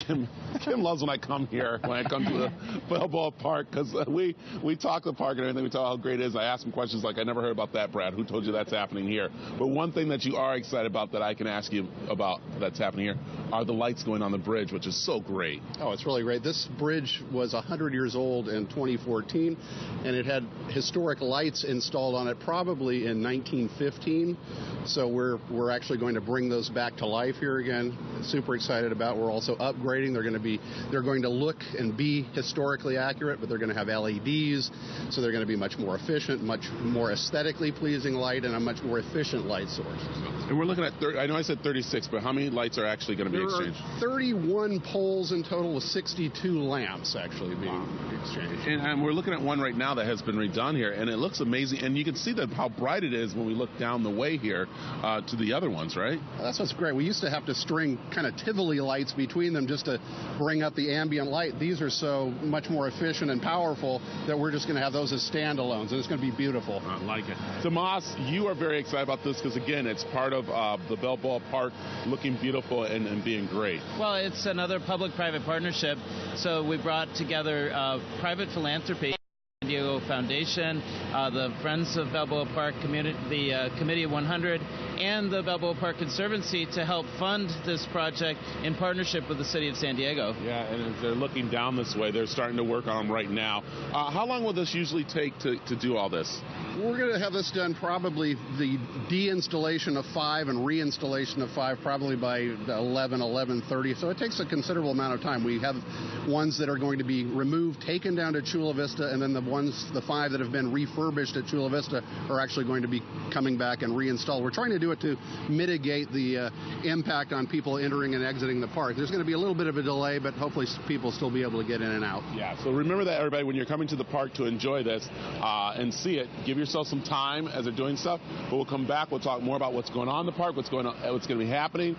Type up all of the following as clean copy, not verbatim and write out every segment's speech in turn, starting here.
Kim loves when I come here, when I come to the Balboa Park, because we talk the park and everything. We tell how great it is. I ask him questions like, I never heard about that, Brad. Who told you that's happening here? But one thing that you are excited about that I can ask you about that's happening here are the lights going on the bridge, which is so great. Oh, it's really great. This bridge was 100 years old in 2014, and it had historic lights installed on it probably in 1915. So we're actually going to bring those back to life here again. Super excited about. We're also upgrading. They're going to look and be historically accurate, but they're going to have LEDs, so they're going to be much more efficient, much more aesthetically pleasing light, and a much more efficient light source. And we're looking at I know I said 36, but how many lights are actually going to be exchanged? There are 31 poles in total with 62 lamps actually being exchanged. And we're looking at one right now that has been redone here, and it looks amazing. And you can see how bright it is when we look down the way here to the other ones, right? That's what's great. We used to have to string kind of Tivoli lights between them just to bring up the ambient light. These are so much more efficient and powerful that we're just going to have those as standalones, and it's going to be beautiful. I like it. Tomas, you are very excited about this because, again, it's part of the Balboa Park looking beautiful and being great. Well, it's another public-private partnership, so we brought together private philanthropy, San Diego Foundation, the Friends of Balboa Park Community, the Committee of 100, and the Balboa Park Conservancy to help fund this project in partnership with the City of San Diego. Yeah, and as they're looking down this way, they're starting to work on them right now. How long will this usually take to do all this? We're going to have this done probably the deinstallation of 5 and reinstallation of 5 probably by 11:30. So it takes a considerable amount of time. We have ones that are going to be removed, taken down to Chula Vista, and then the 5 that have been refurbished at Chula Vista are actually going to be coming back and reinstalled. We're trying to do it to mitigate the impact on people entering and exiting the park. There's going to be a little bit of a delay, but hopefully people still be able to get in and out. Yeah, so remember that, everybody, when you're coming to the park to enjoy this and see it, give yourself some time as they're doing stuff. But we'll come back. We'll talk more about what's going on in the park, what's going to be happening.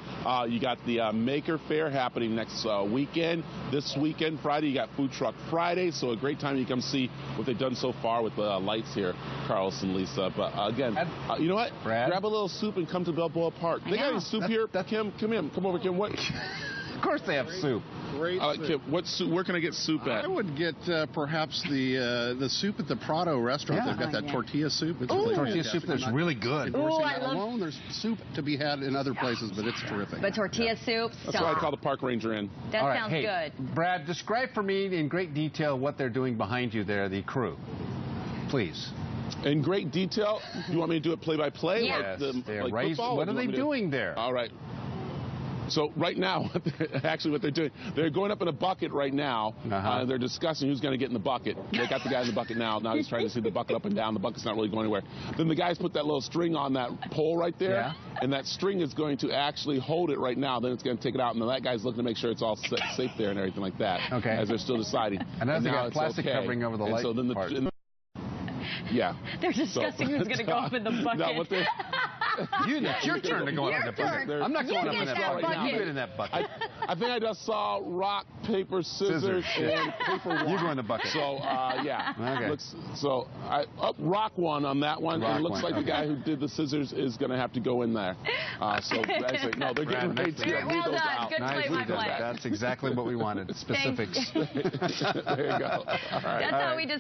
You got the Maker Fair happening next weekend. This weekend, Friday, you got Food Truck Friday, so a great time you come see what they've done so far with the lights here, Carlos and Lisa. But again, you know what? Brad? Grab a little soup and come to Balboa Park. They got any soup here? Kim, come in. Come over, Kim. What? Of course they have soup. Great soup. Kim, what soup? Where can I get soup at? I would get perhaps the soup at the Prado restaurant. Yeah. They've got that tortilla soup. It's Ooh, really tortilla fantastic. soup that's really good. Endorsing that alone. There's soup to be had in other places, but it's terrific. But tortilla soup, That's why I call the park ranger in. That All right, sounds hey, good. Brad, describe for me in great detail what they're doing behind you there, the crew. Please. In great detail. You want me to do it play by play? Yes. What are they doing there? All right. So right now, what they're doing, they're going up in a bucket right now. They're discussing who's going to get in the bucket. They got the guy in the bucket now. Now he's trying to see the bucket up and down. The bucket's not really going anywhere. Then the guys put that little string on that pole right there, and that string is going to actually hold it right now. Then it's going to take it out, and then that guy's looking to make sure it's all safe there and everything like that. Okay. As they're still deciding. And then they got plastic covering over the light part. Yeah. They're discussing who's going to go up in the bucket. No, It's your turn to go up in the bucket. I'm not going up in that bucket. bucket. You get in that bucket. I think I just saw rock, paper, scissors, and paper one. You go in the bucket. So, yeah. Okay. Rock one on that one. Rock and it looks one, like the guy who did the scissors is going to have to go in there. So, actually, no, they're getting ready to Well move those done. out. Good Nicely play, done. That's exactly what we wanted. Specifics. There you go. All right. That's how we just